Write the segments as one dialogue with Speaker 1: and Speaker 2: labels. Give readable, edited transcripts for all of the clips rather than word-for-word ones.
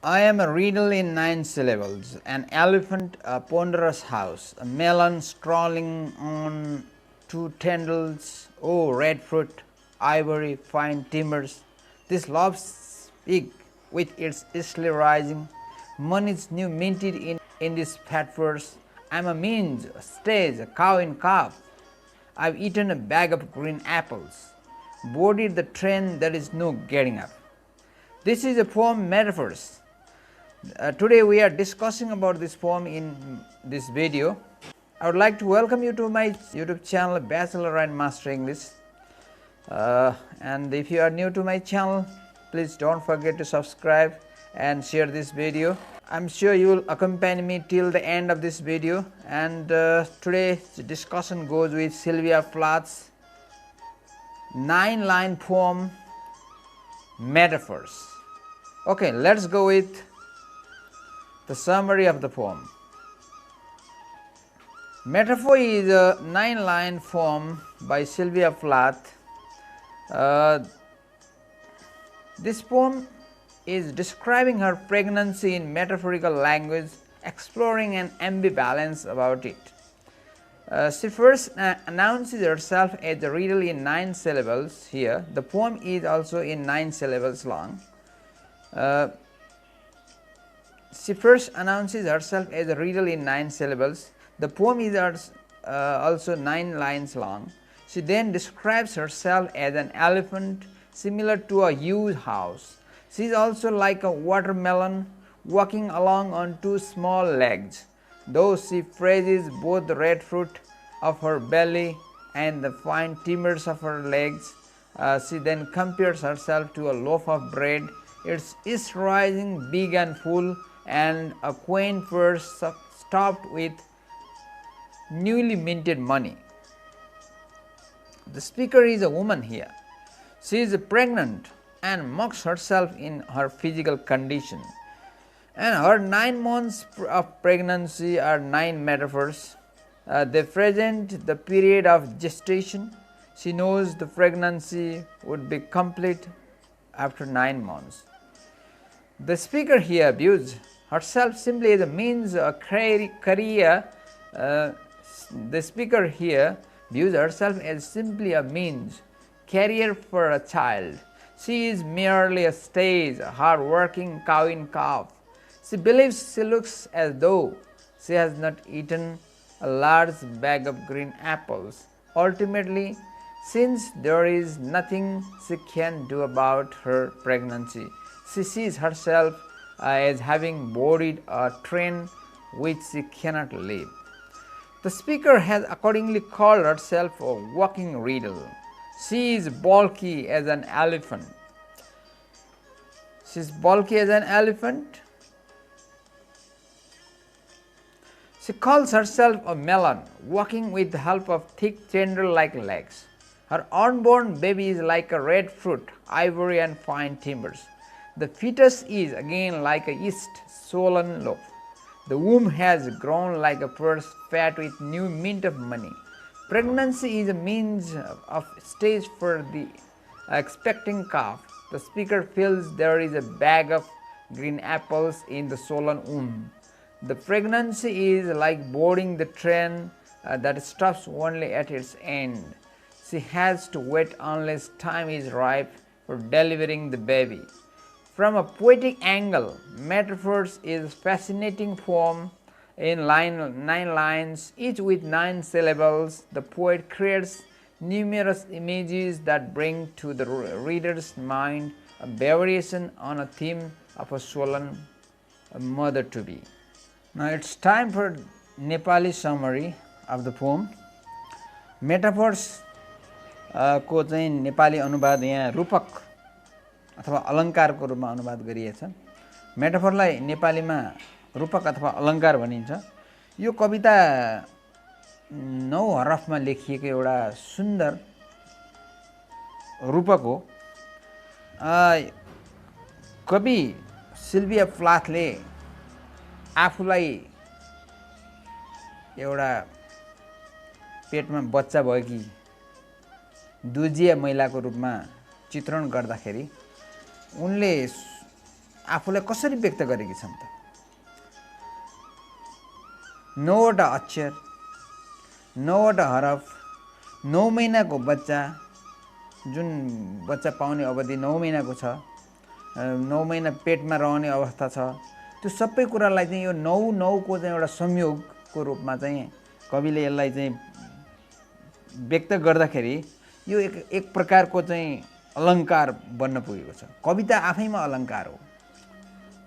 Speaker 1: I am a riddle in 9 syllables, an elephant, a ponderous house, a melon strolling on 2 tendrils, oh red fruit, ivory, fine timbers, this love's pig with its easily rising, money's new minted in this fat purse, I am a minge, a stage, a cow in calf, I've eaten a bag of green apples, boarded the train there is no getting up. This is a poem metaphors. Today we are discussing about this poem in this video. I would like to welcome you to my YouTube channel Bachelor and Master English. And if you are new to my channel, please don't forget to subscribe and share this video. I'm sure you will accompany me till the end of this video. And today's discussion goes with Silvia Plath's 9-line poem Metaphors. Okay, let's go with the summary of the poem. Metaphor is a 9-line poem by Silvia Plath. This poem is describing her pregnancy in metaphorical language, exploring an ambivalence about it. She first announces herself as a riddle in 9 syllables here. The poem is also in 9 syllables long. She first announces herself as a riddle in 9 syllables. The poem is also 9 lines long. She then describes herself as an elephant similar to a huge house. She is also like a watermelon walking along on 2 small legs. Though she praises both the red fruit of her belly and the fine timbers of her legs, she then compares herself to a loaf of bread. It is rising big and full, and a quaint purse stuffed with newly minted money. The speaker is a woman here. She is pregnant and mocks herself in her physical condition. And her 9 months of pregnancy are 9 metaphors. They present the period of gestation. She knows the pregnancy would be complete after 9 months. The speaker here views herself simply as a means of career. The speaker here views herself as simply a means, carrier for a child. She is merely a stage, a hard-working cow in calf. She believes she looks as though she has not eaten a large bag of green apples. Ultimately, since there is nothing she can do about her pregnancy, she sees herself as having boarded a train which she cannot leave. The speaker has accordingly called herself a walking riddle. She is bulky as an elephant. She is bulky as an elephant. She calls herself a melon, walking with the help of thick tendril-like legs. Her unborn baby is like a red fruit, ivory and fine timbers. The fetus is again like a yeast swollen loaf. The womb has grown like a purse fat with new mint of money. Pregnancy is a means of stage for the expecting calf. The speaker feels there is a bag of green apples in the swollen womb. The pregnancy is like boarding the train that stops only at its end. She has to wait unless time is ripe for delivering the baby. From a poetic angle, Metaphors is a fascinating poem in 9 lines, each with 9 syllables. The poet creates numerous images that bring to the reader's mind a variation on a theme of a swollen mother-to-be. Now it's time for Nepali summary of the poem. Metaphors को चाहिँ नेपाली अनुवाद यहाँ रूपक अथवा अलङ्कारको रूपमा अनुवाद गरिएको छ। मेटाफोरलाई नेपालीमा रूपक अथवा अलङ्कार भनिन्छ। यो कविता 9 हरफमा लेखिएको एउटा सुन्दर रूपक हो। कवि सिल्भिया प्लाथले आफूलाई एउटा पेटमा बच्चा भएकी दुजिया महिलाको रूपमा चित्रण गर्दाखेरि उनले आफूलाई कसरी व्यक्त गरेकी छन् त? 9वटा अक्षर, 9वटा हरफ, 9 महिनाको बच्चा, जुन बच्चा पाउने अवधि 9 महिनाको छ, 9 महिना पेटमा रहने अवस्था छ, त्यो सबै कुरालाई चाहिँ यो 9 को चाहिँ एउटा संयोगको रूपमा चाहिँ कविले यसलाई चाहिँ व्यक्त गर्दाखेरि यो एक प्रकारको चाहिँ अलङ्कार बन्न पुगेको छ। कविता आफैमा अलङ्कार हो।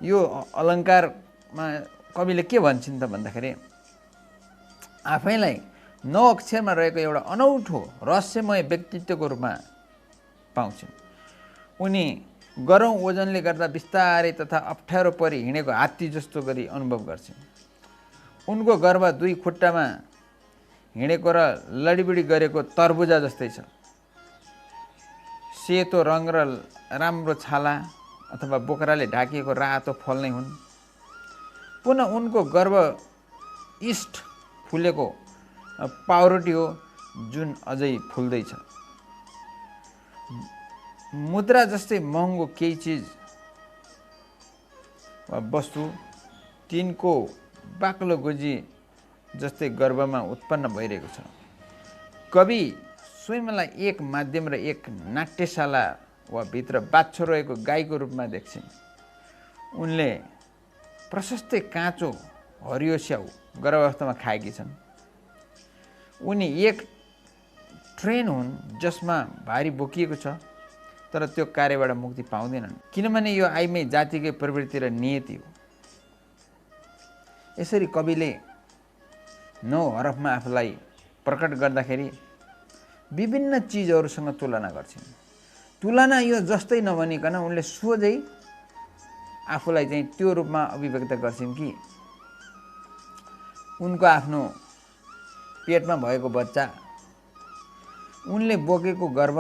Speaker 1: यो अलङ्कारमा कविले के भन्छन् त भन्दाखेरि आफैलाई 9 अक्षरमा रहेको एउटा अनौठो रहस्यमय व्यक्तित्वको रूपमा पाउँछन्। उनी गरौँ ओजनले गर्दा बिस्तारै तथा अप्ठ्यारो परि हिँडेको हात्ती जस्तो गरी अनुभव गर्छन्। उनको गर्भ 2 खुट्टामा हिँडेको र लडीबडी गरेको तरबुजा जस्तै छ। सेतो रङ र राम्रो छाला अथवा बोक्राले ढाकिएको रातो फल नै हुन्। पुनः उनको गर्भ इष्ट फुलेको पाउरोटी हो जुन अझै फुल्दैछ। मुद्रा जस्तै महँगो केही चिज वा वस्तु तिनको बाक्लो गोजी जस्तै गर्भमा उत्पन्न भइरहेको छ। कवि स्वयंलाई एक माध्यम र एक नाट्यशाला वा भित्र बाछो रहेको गाईको रूपमा देख्छन्। उनले प्रशस्तै काँचो हरियो स्याउ गर्भावस्थामा खाएकी छन्। उनी एक ट्रेन हुन् जसमा भारी बोकिएको छ, तर त्यो कार्यबाट मुक्ति पाउँदैनन्, किनभने यो आइमै जातिकै प्रवृत्ति र नियति हो। यसरी कविले 9 हरफमा आफूलाई प्रकट गर्दाखेरि विभिन्न चिजहरूसँग तुलना गर्छन्। तुलना यो जस्तै नभनिकन उनले सोझै आफूलाई चाहिँ त्यो रूपमा अभिव्यक्त गर्छन् कि उनको आफ्नो पेटमा भएको बच्चा, उनले बोकेको गर्भ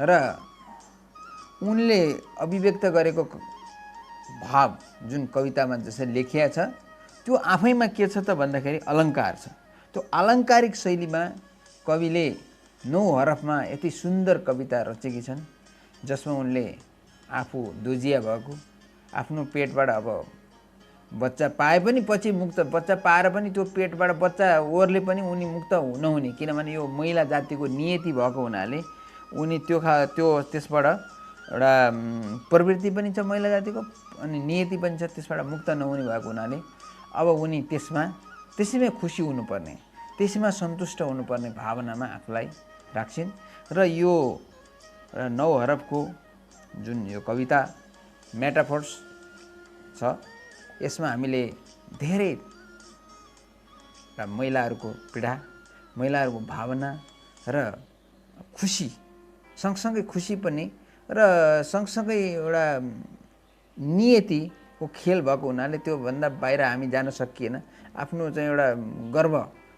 Speaker 1: र उनले अभिव्यक्त गरेको भाव जुन कवितामा जसरी लेखिया छ त्यो आफैमा के छ त भन्दाखेरि अलङ्कार छ। त्यो अलङ्कारिक शैलीमा कविले 9 हरफमा यति सुन्दर कविता रचेकी छन् जसमा उनले आफू दोजिया भएको, आफ्नो पेटबाट अब बच्चा पाए पनि पछि मुक्त, बच्चा पाएर पनि त्यो पेटबाट बच्चा ओर्ले पनि उनी मुक्त नहुने, किनभने यो महिला जातिको नियति भएको हुनाले उनी त्यसबाट एउटा प्रवृत्ति पनि छ महिला जातिको अनि नियति पनि छ, त्यसबाट मुक्त नहुने भएको हुनाले अब उनी त्यसैमा खुसी हुनुपर्ने, त्यसैमा सन्तुष्ट हुनुपर्ने भावनामा आफूलाई राख्छिन्। र यो 9 हरफको जुन यो कविता मेटाफर्स छ यसमा हामीले धेरै महिलाहरूको पीडा, महिलाहरूको भावना र खुसी, सँगसँगै खुसी पनि र सँगसँगै एउटा नियतिको खेल भएको हुनाले त्योभन्दा बाहिर हामी जान सकिएन। आफ्नो चाहिँ एउटा गर्व,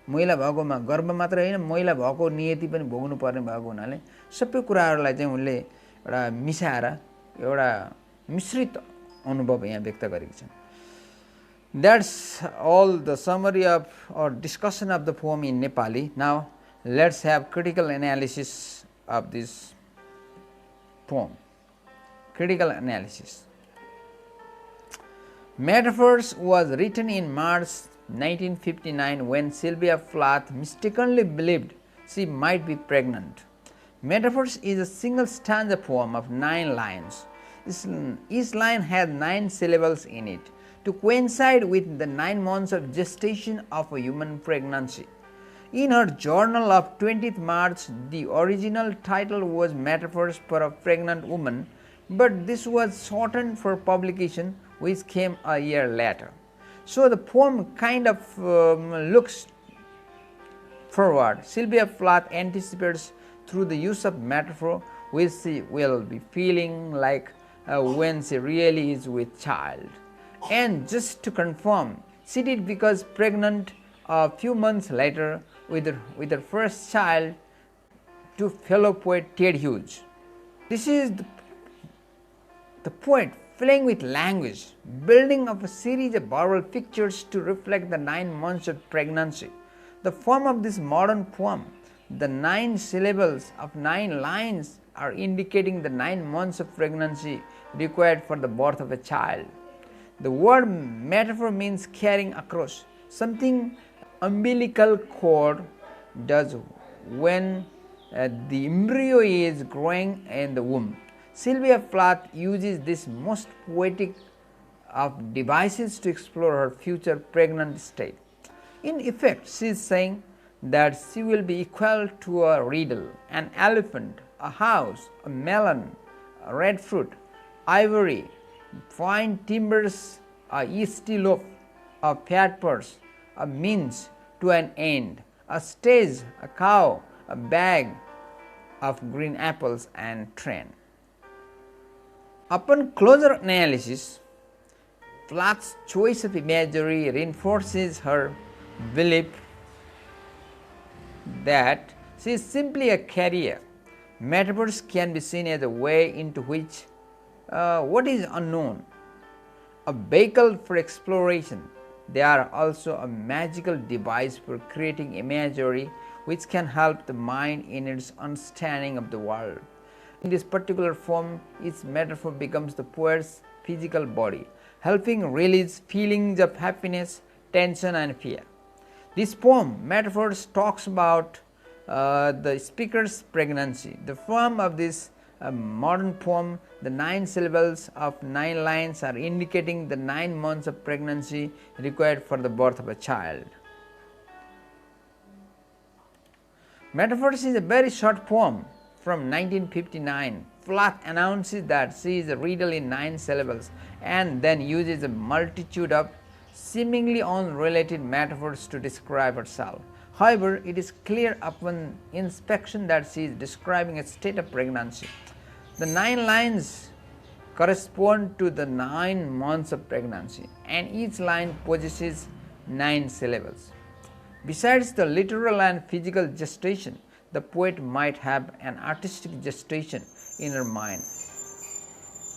Speaker 1: महिला भएकोमा गर्व मात्र होइन, महिला भएको नियति पनि भोग्नु पर्ने भएको हुनाले सबै कुराहरूलाई चाहिँ उनले एउटा मिसाएर एउटा मिश्रित अनुभव यहाँ व्यक्त गरेकी छन्। That's all the summary of or discussion of the poem in Nepali. Now let's have critical analysis of this poem. Critical analysis. Metaphors was written in March 1959 when Silvia Plath mistakenly believed she might be pregnant. Metaphors is a single stanza poem of 9 lines. Each line had 9 syllables in it to coincide with the 9 months of gestation of a human pregnancy. In her journal of 20th March, the original title was Metaphors for a Pregnant Woman, but this was shortened for publication, which came a year later. So the poem kind of looks forward. Silvia Plath anticipates through the use of metaphor which she will be feeling like when she really is with child. And just to confirm, she did because pregnant a few months later with her first child to fellow poet Ted Hughes. This is the poet playing with language, building up a series of verbal pictures to reflect the 9 months of pregnancy. The form of this modern poem the 9 syllables of 9 lines are indicating the 9 months of pregnancy required for the birth of a child. The word metaphor means carrying across. Something umbilical cord does when the embryo is growing in the womb. Silvia Plath uses this most poetic of devices to explore her future pregnant state. In effect, she is saying that she will be equal to a riddle, an elephant, a house, a melon, a red fruit, ivory, fine timbers, a yeasty loaf, a fat purse, a means to an end, a stage, a cow, a bag of green apples and train. Upon closer analysis, Plath's choice of imagery reinforces her belief that she is simply a carrier. Metaphors can be seen as a way into which what is unknown, a vehicle for exploration. They are also a magical device for creating imagery which can help the mind in its understanding of the world. In this particular form, each metaphor becomes the poet's physical body, helping release feelings of happiness, tension and fear. This poem, Metaphors, talks about the speaker's pregnancy. The form of this modern poem, the 9 syllables of 9 lines are indicating the 9 months of pregnancy required for the birth of a child. Metaphors is a very short poem from 1959. Plath announces that she is a riddle in 9 syllables and then uses a multitude of seemingly unrelated metaphors to describe herself. However, it is clear upon inspection that she is describing a state of pregnancy. The 9 lines correspond to the 9 months of pregnancy, and each line possesses 9 syllables. Besides the literal and physical gestation, the poet might have an artistic gestation in her mind.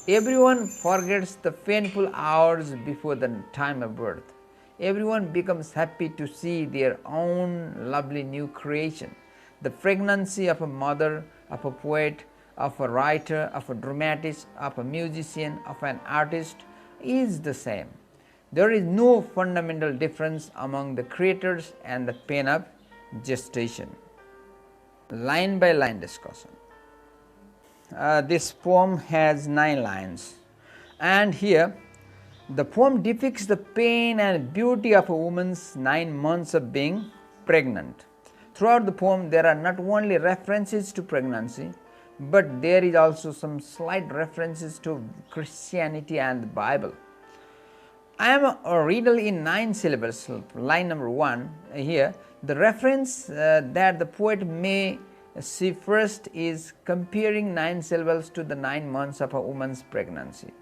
Speaker 1: Everyone forgets the painful hours before the time of birth. Everyone becomes happy to see their own lovely new creation. The pregnancy of a mother, of a poet, of a writer, of a dramatist, of a musician, of an artist is the same. There is no fundamental difference among the creators and the pain of gestation. Line by line discussion. This poem has 9 lines, and here the poem depicts the pain and beauty of a woman's 9 months of being pregnant. Throughout the poem, there are not only references to pregnancy, but there is also some slight references to Christianity and the Bible. I am a riddle in 9 syllables, line number 1 here. The reference that the poet may see first is comparing 9 syllables to the 9 months of a woman's pregnancy.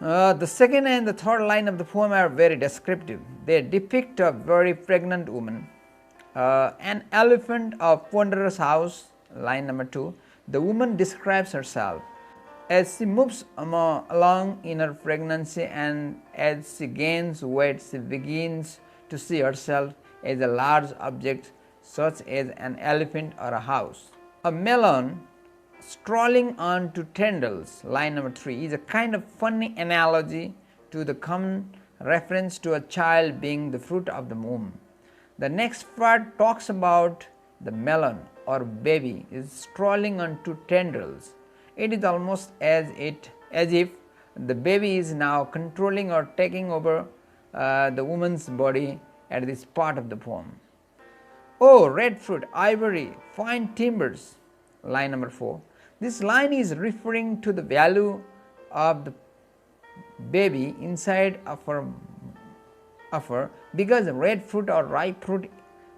Speaker 1: The second and the third line of the poem are very descriptive. They depict a very pregnant woman, an elephant, a ponderous house, line number 2. The woman describes herself as she moves along in her pregnancy, and as she gains weight, she begins to see herself as a large object such as an elephant or a house. A melon strolling onto tendrils, line number 3, is a kind of funny analogy to the common reference to a child being the fruit of the womb. The next part talks about the melon or baby is strolling onto tendrils. It is almost as if the baby is now controlling or taking over the woman's body at this part of the poem. Oh, red fruit, ivory, fine timbers, line number 4. This line is referring to the value of the baby inside of her because red fruit or ripe fruit,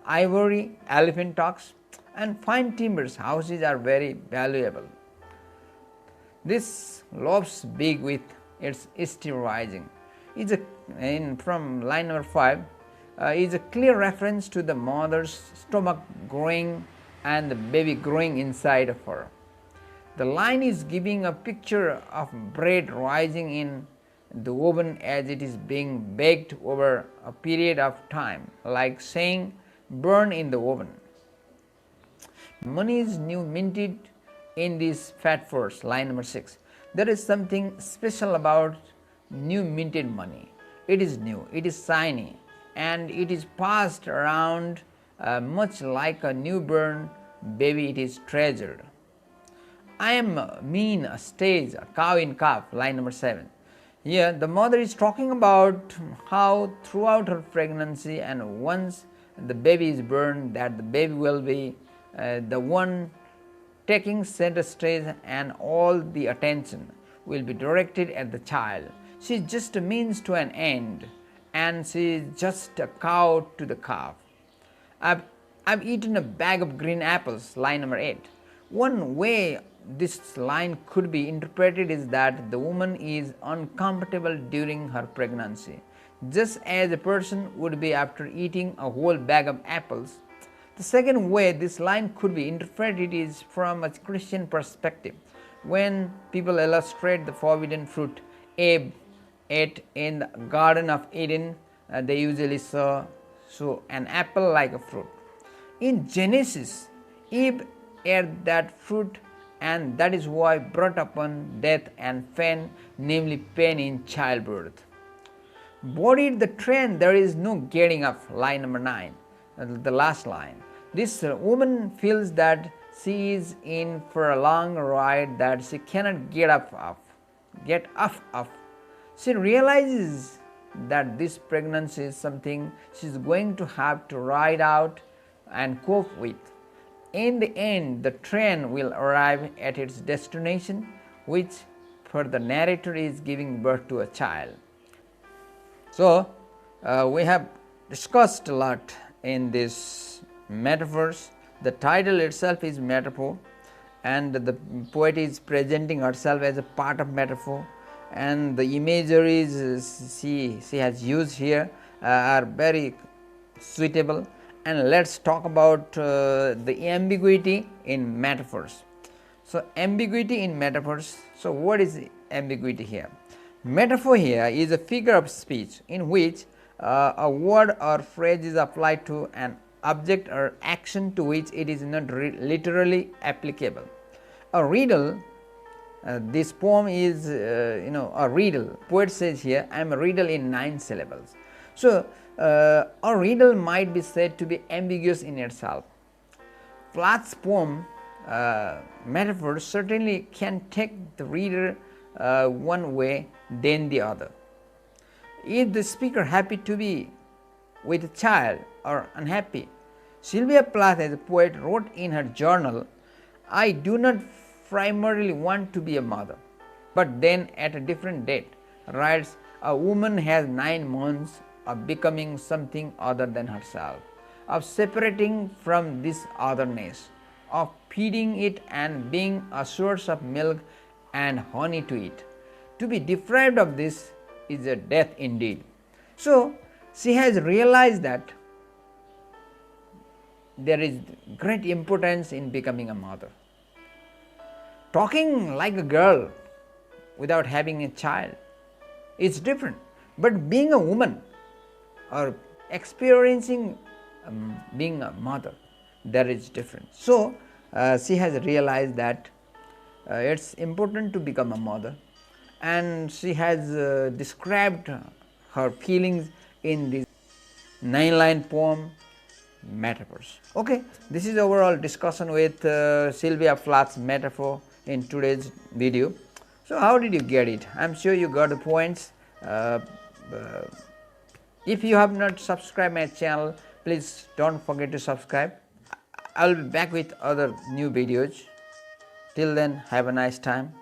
Speaker 1: ivory, elephant talks, and fine timbers, houses, are very valuable. This loves big with its east rising. From line number 5 is a clear reference to the mother's stomach growing and the baby growing inside of her. The line is giving a picture of bread rising in the oven as it is being baked over a period of time, like saying burn in the oven. Money is new minted in this fat force, line number 6. There is something special about new minted money. It is new, it is shiny, and it is passed around much like a newborn baby. It is treasured. I am mean a stage, a cow in calf, line number 7. Here the mother is talking about how throughout her pregnancy and once the baby is born, that the baby will be the one taking center stage and all the attention will be directed at the child. She is just a means to an end, and she is just a cow to the calf. I've eaten a bag of green apples, line number 8. One way this line could be interpreted is that the woman is uncomfortable during her pregnancy, just as a person would be after eating a whole bag of apples. The second way this line could be interpreted is from a Christian perspective. When people illustrate the forbidden fruit Abe ate in the Garden of Eden, they usually show an apple like a fruit. In Genesis, Eve ate that fruit, and that is why brought upon death and pain, namely pain in childbirth. Boarded the train, there is no getting up, line number 9, the last line. This woman feels that she is in for a long ride that she cannot get off of. She realizes that this pregnancy is something she is going to have to ride out and cope with. In the end, the train will arrive at its destination, which for the narrator is giving birth to a child. So, we have discussed a lot in these metaphors. The title itself is metaphor, and the poet is presenting herself as a part of metaphor, and the imageries she has used here are very suitable. And let's talk about the ambiguity in metaphors. So, ambiguity in metaphors. So, what is ambiguity here? Metaphor here is a figure of speech in which a word or phrase is applied to an object or action to which it is not literally applicable. A riddle, this poem is a riddle. Poet says here, I am a riddle in 9 syllables. So, a riddle might be said to be ambiguous in itself. Plath's poem metaphor certainly can take the reader one way then the other. Is the speaker happy to be with a child or unhappy? Silvia Plath, as a poet, wrote in her journal, I do not primarily want to be a mother, but then at a different date writes, a woman has 9 months of becoming something other than herself, of separating from this otherness, of feeding it and being a source of milk and honey to it. To be deprived of this is a death indeed. So, she has realized that there is great importance in becoming a mother. Talking like a girl without having a child is different, but being a woman or experiencing being a mother, that is different. So, she has realized that it's important to become a mother, and she has described her feelings in this 9-line poem Metaphors. Okay, this is overall discussion with Silvia Plath's metaphor in today's video. So, how did you get it? I am sure you got the points. If you have not subscribed my channel, please don't forget to subscribe. I will be back with other new videos. Till then, have a nice time.